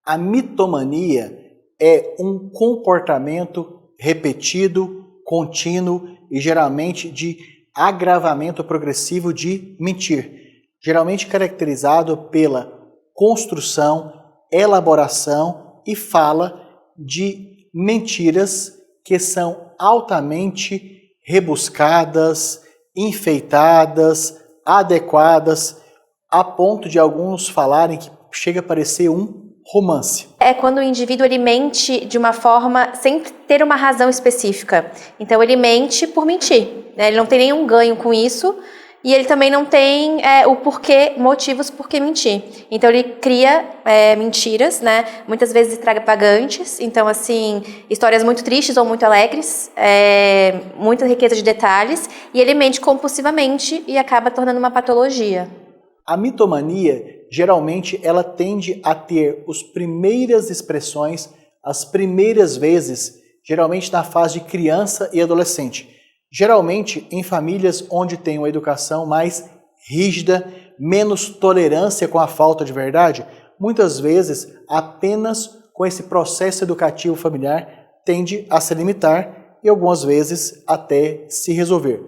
A mitomania é um comportamento repetido, contínuo e geralmente de agravamento progressivo de mentir, geralmente caracterizado pela construção, elaboração e fala de mentiras que são altamente rebuscadas, enfeitadas, adequadas, a ponto de alguns falarem que chega a parecer um romance. É quando o indivíduo ele mente de uma forma sem ter uma razão específica. Então ele mente por mentir, né? Ele não tem nenhum ganho com isso e ele também não tem o porquê, motivos por que mentir. Então ele cria mentiras, né? Muitas vezes extravagantes. Então assim, histórias muito tristes ou muito alegres, muita riqueza de detalhes, e ele mente compulsivamente e acaba tornando uma patologia. A mitomania, geralmente, ela tende a ter as primeiras expressões, as primeiras vezes, geralmente na fase de criança e adolescente. Geralmente em famílias onde tem uma educação mais rígida, menos tolerância com a falta de verdade, muitas vezes apenas com esse processo educativo familiar tende a se limitar e algumas vezes até se resolver.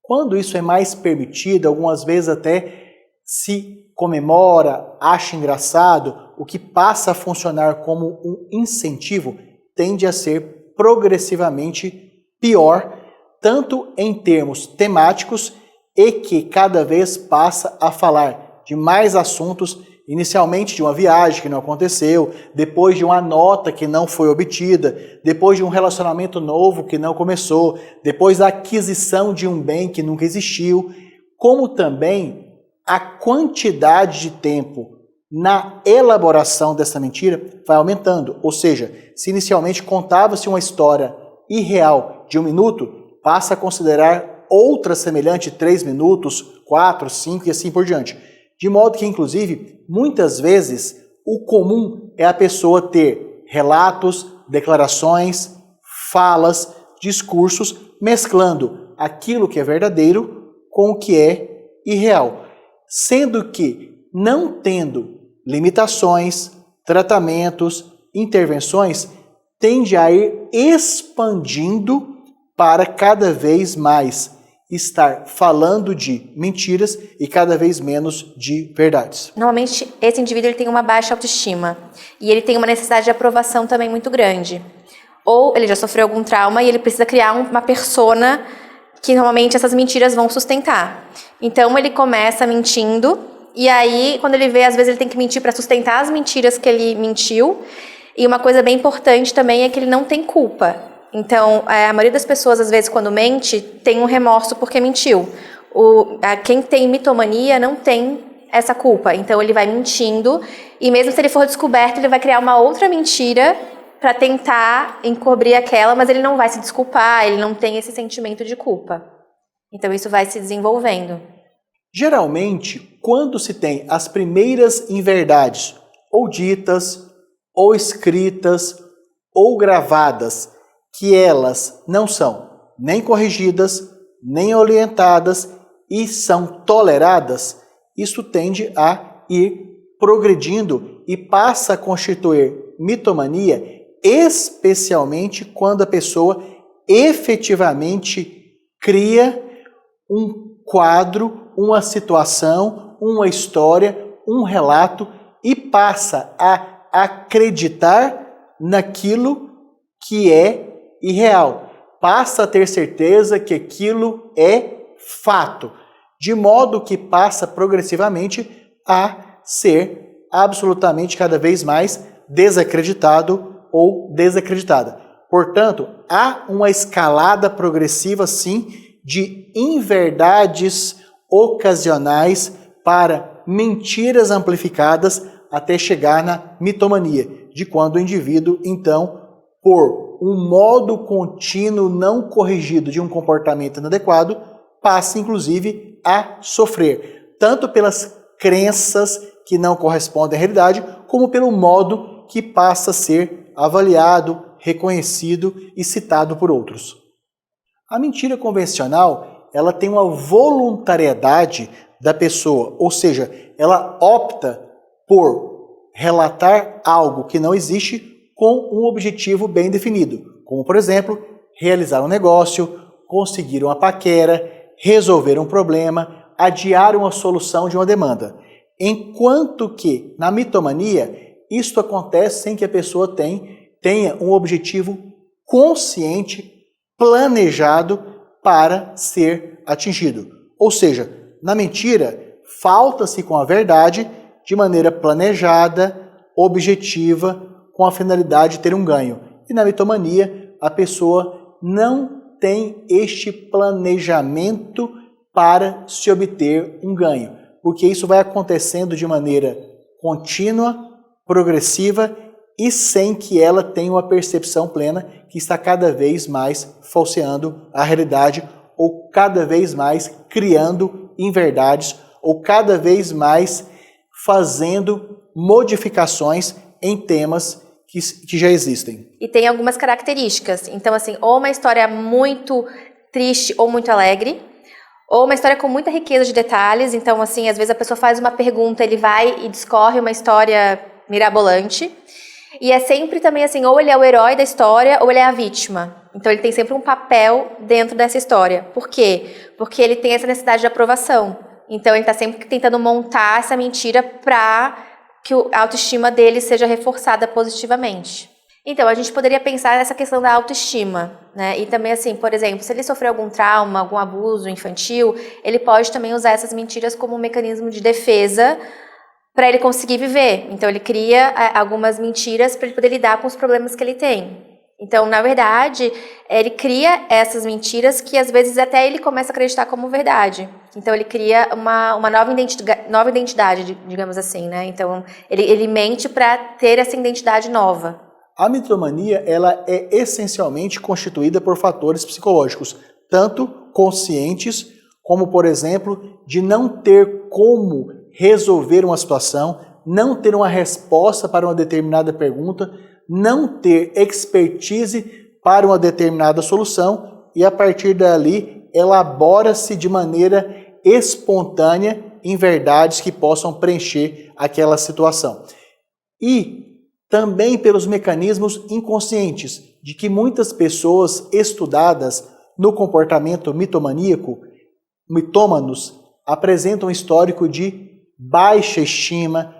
Quando isso é mais permitido, algumas vezes até se comemora, acha engraçado, o que passa a funcionar como um incentivo tende a ser progressivamente pior, tanto em termos temáticos e que cada vez passa a falar de mais assuntos, inicialmente de uma viagem que não aconteceu, depois de uma nota que não foi obtida, depois de um relacionamento novo que não começou, depois da aquisição de um bem que nunca existiu, como também a quantidade de tempo na elaboração dessa mentira vai aumentando. Ou seja, se inicialmente contava-se uma história irreal de 1 minuto, passa a considerar outra semelhante 3 minutos, 4, 5 e assim por diante. De modo que, inclusive, muitas vezes, o comum é a pessoa ter relatos, declarações, falas, discursos, mesclando aquilo que é verdadeiro com o que é irreal. Sendo que, não tendo limitações, tratamentos, intervenções, tende a ir expandindo para cada vez mais estar falando de mentiras e cada vez menos de verdades. Normalmente, esse indivíduo ele tem uma baixa autoestima e ele tem uma necessidade de aprovação também muito grande. Ou ele já sofreu algum trauma e ele precisa criar uma persona que normalmente essas mentiras vão sustentar. Então ele começa mentindo e aí quando ele vê, às vezes ele tem que mentir para sustentar as mentiras que ele mentiu. E uma coisa bem importante também é que ele não tem culpa. Então a maioria das pessoas, às vezes, quando mente, tem um remorso porque mentiu. Quem tem mitomania não tem essa culpa. Então ele vai mentindo e mesmo se ele for descoberto, ele vai criar uma outra mentira para tentar encobrir aquela, mas ele não vai se desculpar, ele não tem esse sentimento de culpa. Então isso vai se desenvolvendo. Geralmente, quando se tem as primeiras inverdades, ou ditas, ou escritas, ou gravadas, que elas não são nem corrigidas, nem orientadas e são toleradas, isso tende a ir progredindo e passa a constituir mitomania, especialmente quando a pessoa efetivamente cria um quadro, uma situação, uma história, um relato e passa a acreditar naquilo que é irreal. Passa a ter certeza que aquilo é fato, de modo que passa progressivamente a ser absolutamente cada vez mais desacreditado ou desacreditada. Portanto, há uma escalada progressiva, sim, de inverdades ocasionais para mentiras amplificadas até chegar na mitomania, de quando o indivíduo, então, por um modo contínuo não corrigido de um comportamento inadequado, passa, inclusive, a sofrer, tanto pelas crenças que não correspondem à realidade, como pelo modo que passa a ser avaliado, reconhecido e citado por outros. A mentira convencional, ela tem uma voluntariedade da pessoa, ou seja, ela opta por relatar algo que não existe com um objetivo bem definido, como, por exemplo, realizar um negócio, conseguir uma paquera, resolver um problema, adiar uma solução de uma demanda. Enquanto que, na mitomania, isto acontece sem que a pessoa tenha um objetivo consciente, planejado para ser atingido. Ou seja, na mentira, falta-se com a verdade de maneira planejada, objetiva, com a finalidade de ter um ganho. E na mitomania, a pessoa não tem este planejamento para se obter um ganho, porque isso vai acontecendo de maneira contínua, progressiva e sem que ela tenha uma percepção plena que está cada vez mais falseando a realidade ou cada vez mais criando inverdades ou cada vez mais fazendo modificações em temas que já existem. E tem algumas características. Então, assim, ou uma história muito triste ou muito alegre, ou uma história com muita riqueza de detalhes. Então, assim, às vezes a pessoa faz uma pergunta, ele vai e discorre uma história mirabolante. E é sempre também assim, ou ele é o herói da história, ou ele é a vítima. Então, ele tem sempre um papel dentro dessa história. Por quê? Porque ele tem essa necessidade de aprovação. Então, ele está sempre tentando montar essa mentira para que a autoestima dele seja reforçada positivamente. Então, a gente poderia pensar nessa questão da autoestima, né? E também, assim, por exemplo, se ele sofreu algum trauma, algum abuso infantil, ele pode também usar essas mentiras como um mecanismo de defesa para ele conseguir viver. Então, ele cria algumas mentiras para ele poder lidar com os problemas que ele tem. Então, na verdade, ele cria essas mentiras que, às vezes, até ele começa a acreditar como verdade. Então, ele cria uma nova identidade, digamos assim, né? Então, ele mente para ter essa identidade nova. A mitomania, ela é essencialmente constituída por fatores psicológicos, tanto conscientes, como, por exemplo, de não ter como resolver uma situação, não ter uma resposta para uma determinada pergunta, não ter expertise para uma determinada solução e, a partir dali, elabora-se de maneira espontânea em verdades que possam preencher aquela situação. E também pelos mecanismos inconscientes de que muitas pessoas estudadas no comportamento mitomaníaco, mitômanos, apresentam um histórico de baixa estima,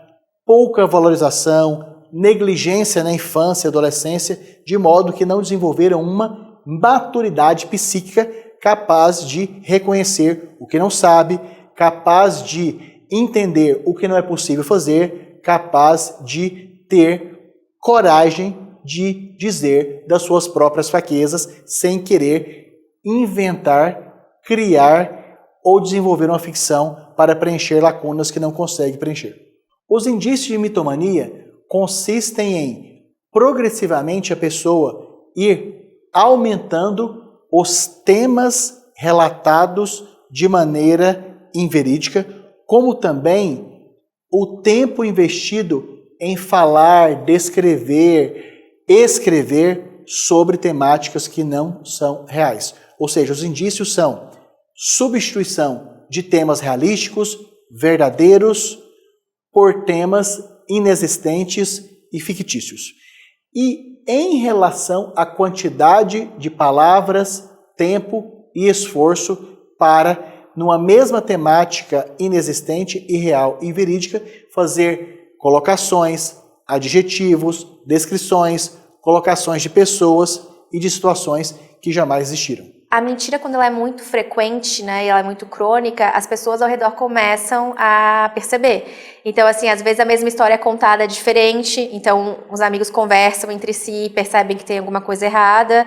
pouca valorização, negligência na infância e adolescência, de modo que não desenvolveram uma maturidade psíquica capaz de reconhecer o que não sabe, capaz de entender o que não é possível fazer, capaz de ter coragem de dizer das suas próprias fraquezas sem querer inventar, criar ou desenvolver uma ficção para preencher lacunas que não consegue preencher. Os indícios de mitomania consistem em, progressivamente, a pessoa ir aumentando os temas relatados de maneira inverídica, como também o tempo investido em falar, descrever, escrever sobre temáticas que não são reais. Ou seja, os indícios são substituição de temas realísticos, verdadeiros, por temas inexistentes e fictícios. E em relação à quantidade de palavras, tempo e esforço para, numa mesma temática inexistente, irreal e verídica, fazer colocações, adjetivos, descrições, colocações de pessoas e de situações que jamais existiram. A mentira, quando ela é muito frequente, né, e ela é muito crônica, as pessoas ao redor começam a perceber. Então, assim, às vezes a mesma história é contada diferente, então os amigos conversam entre si e percebem que tem alguma coisa errada.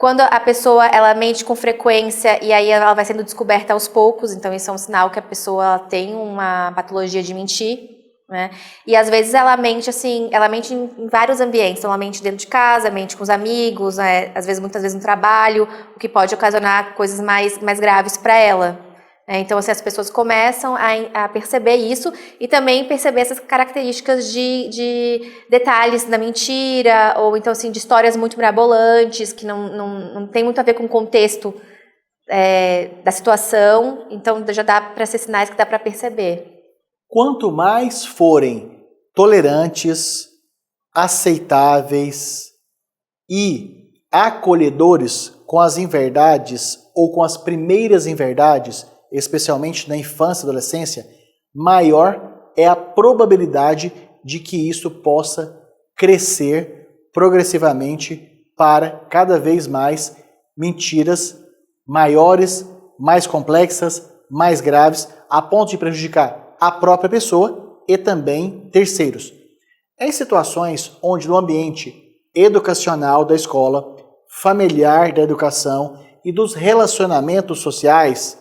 Quando a pessoa, ela mente com frequência e aí ela vai sendo descoberta aos poucos, então isso é um sinal que a pessoa tem uma patologia de mentir. Né? E às vezes ela mente assim, ela mente em vários ambientes, então ela mente dentro de casa, mente com os amigos, né? Às vezes, muitas vezes no trabalho, o que pode ocasionar coisas mais graves para ela. Né? Então, assim, as pessoas começam a perceber isso e também perceber essas características de detalhes da mentira, ou então assim, de histórias muito mirabolantes, que não tem muito a ver com o contexto da situação, então já dá para ser sinais que dá para perceber. Quanto mais forem tolerantes, aceitáveis e acolhedores com as inverdades ou com as primeiras inverdades, especialmente na infância e adolescência, maior é a probabilidade de que isso possa crescer progressivamente para cada vez mais mentiras maiores, mais complexas, mais graves, a ponto de prejudicar a própria pessoa e também terceiros. Em situações onde no ambiente educacional da escola, familiar da educação e dos relacionamentos sociais,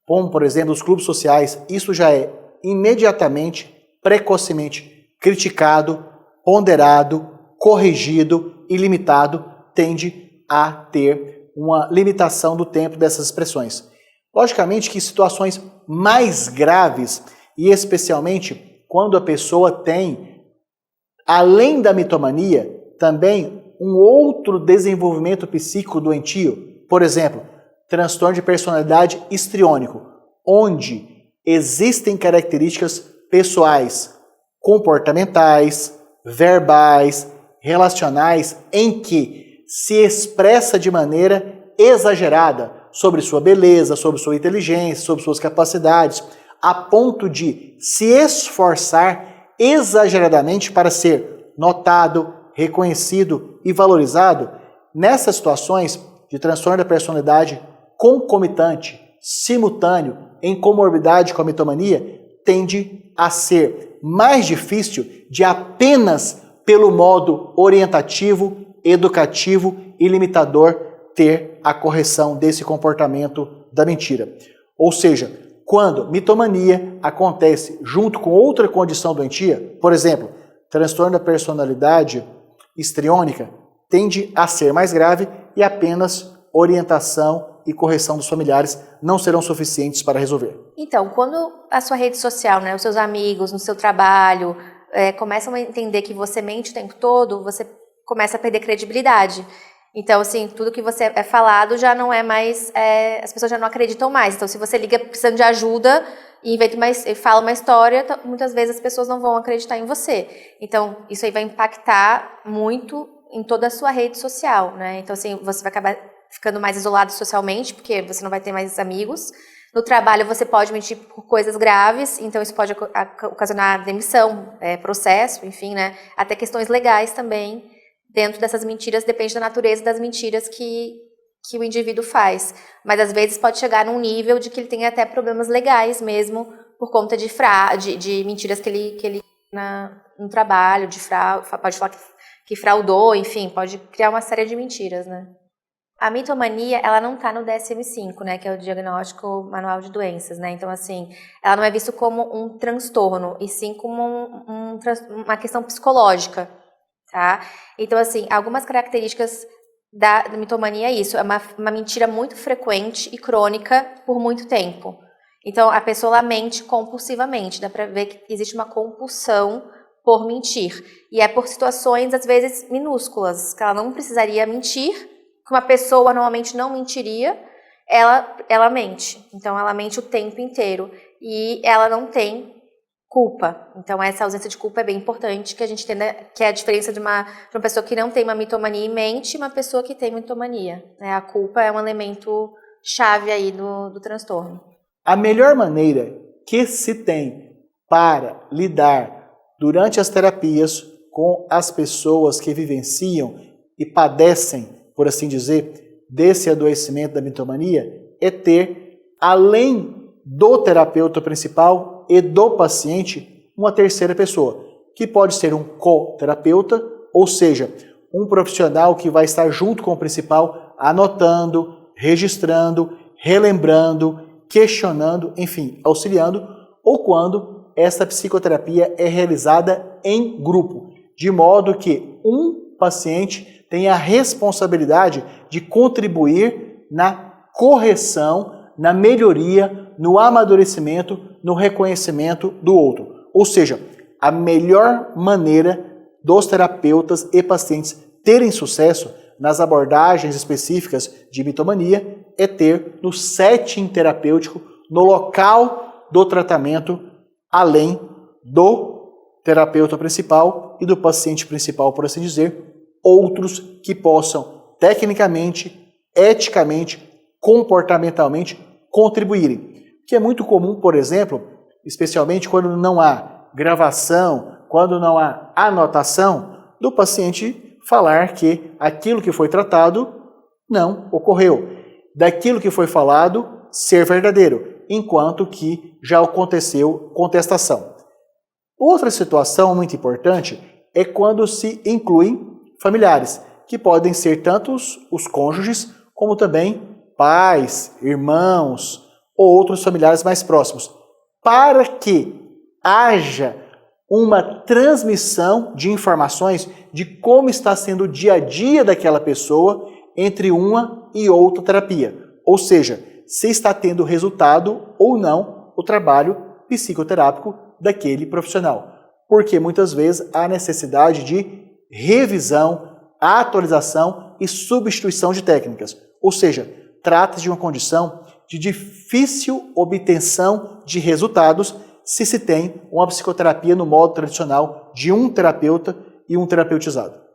como por exemplo os clubes sociais, isso já é imediatamente, precocemente criticado, ponderado, corrigido e limitado, tende a ter uma limitação do tempo dessas expressões. Logicamente que situações mais graves, e especialmente quando a pessoa tem, além da mitomania, também um outro desenvolvimento psíquico doentio, por exemplo, transtorno de personalidade histriônico, onde existem características pessoais, comportamentais, verbais, relacionais, em que se expressa de maneira exagerada sobre sua beleza, sobre sua inteligência, sobre suas capacidades, a ponto de se esforçar exageradamente para ser notado, reconhecido e valorizado. Nessas situações de transtorno da personalidade concomitante, simultâneo, em comorbidade com a mitomania, tende a ser mais difícil de apenas pelo modo orientativo, educativo e limitador ter a correção desse comportamento da mentira. Ou seja, quando mitomania acontece junto com outra condição doentia, por exemplo, transtorno da personalidade histriônica, tende a ser mais grave e apenas orientação e correção dos familiares não serão suficientes para resolver. Então, quando a sua rede social, os seus amigos, no seu trabalho, começam a entender que você mente o tempo todo, você começa a perder credibilidade. Então, assim, tudo que você é falado já não é mais, as pessoas já não acreditam mais. Então, se você liga precisando de ajuda e fala uma história, muitas vezes as pessoas não vão acreditar em você. Então, isso aí vai impactar muito em toda a sua rede social, né? Então, assim, você vai acabar ficando mais isolado socialmente, porque você não vai ter mais amigos. No trabalho, você pode mentir por coisas graves, então isso pode ocasionar demissão, processo, enfim, né? Até questões legais também. Dentro dessas mentiras, depende da natureza das mentiras que o indivíduo faz. Mas às vezes pode chegar num nível de que ele tem até problemas legais mesmo, por conta de mentiras que ele no trabalho, pode falar que fraudou, enfim, pode criar uma série de mentiras, né? A mitomania, ela não está no DSM-5, né, que é o Diagnóstico Manual de Doenças, né? Então, assim, ela não é vista como um transtorno, e sim como uma questão psicológica, tá? Então, assim, algumas características da mitomania é isso, é uma mentira muito frequente e crônica por muito tempo. Então, a pessoa ela mente compulsivamente, dá pra ver que existe uma compulsão por mentir. E é por situações, às vezes, minúsculas, que ela não precisaria mentir, que uma pessoa normalmente não mentiria, ela mente. Então, ela mente o tempo inteiro. E ela não tem culpa. Então, essa ausência de culpa é bem importante, que a gente entenda que é a diferença de uma pessoa que não tem uma mitomania e mente e uma pessoa que tem mitomania. A culpa é um elemento chave aí do transtorno. A melhor maneira que se tem para lidar durante as terapias com as pessoas que vivenciam e padecem, por assim dizer, desse adoecimento da mitomania, é ter, além do terapeuta principal e do paciente, uma terceira pessoa, que pode ser um coterapeuta, ou seja, um profissional que vai estar junto com o principal, anotando, registrando, relembrando, questionando, enfim, auxiliando, ou quando essa psicoterapia é realizada em grupo, de modo que um paciente tem a responsabilidade de contribuir na correção, na melhoria, no amadurecimento, no reconhecimento do outro. Ou seja, a melhor maneira dos terapeutas e pacientes terem sucesso nas abordagens específicas de mitomania é ter no setting terapêutico, no local do tratamento, além do terapeuta principal e do paciente principal, por assim dizer, outros que possam tecnicamente, eticamente, comportamentalmente contribuírem. Que é muito comum, por exemplo, especialmente quando não há gravação, quando não há anotação, do paciente falar que aquilo que foi tratado não ocorreu. Daquilo que foi falado ser verdadeiro, enquanto que já aconteceu contestação. Outra situação muito importante é quando se incluem familiares, que podem ser tanto os cônjuges, como também pais, irmãos ou outros familiares mais próximos, para que haja uma transmissão de informações de como está sendo o dia a dia daquela pessoa entre uma e outra terapia. Ou seja, se está tendo resultado ou não o trabalho psicoterápico daquele profissional. Porque muitas vezes há necessidade de revisão, atualização e substituição de técnicas. Ou seja, trata-se de uma condição de difícil obtenção de resultados se se tem uma psicoterapia no modo tradicional de um terapeuta e um terapeutizado.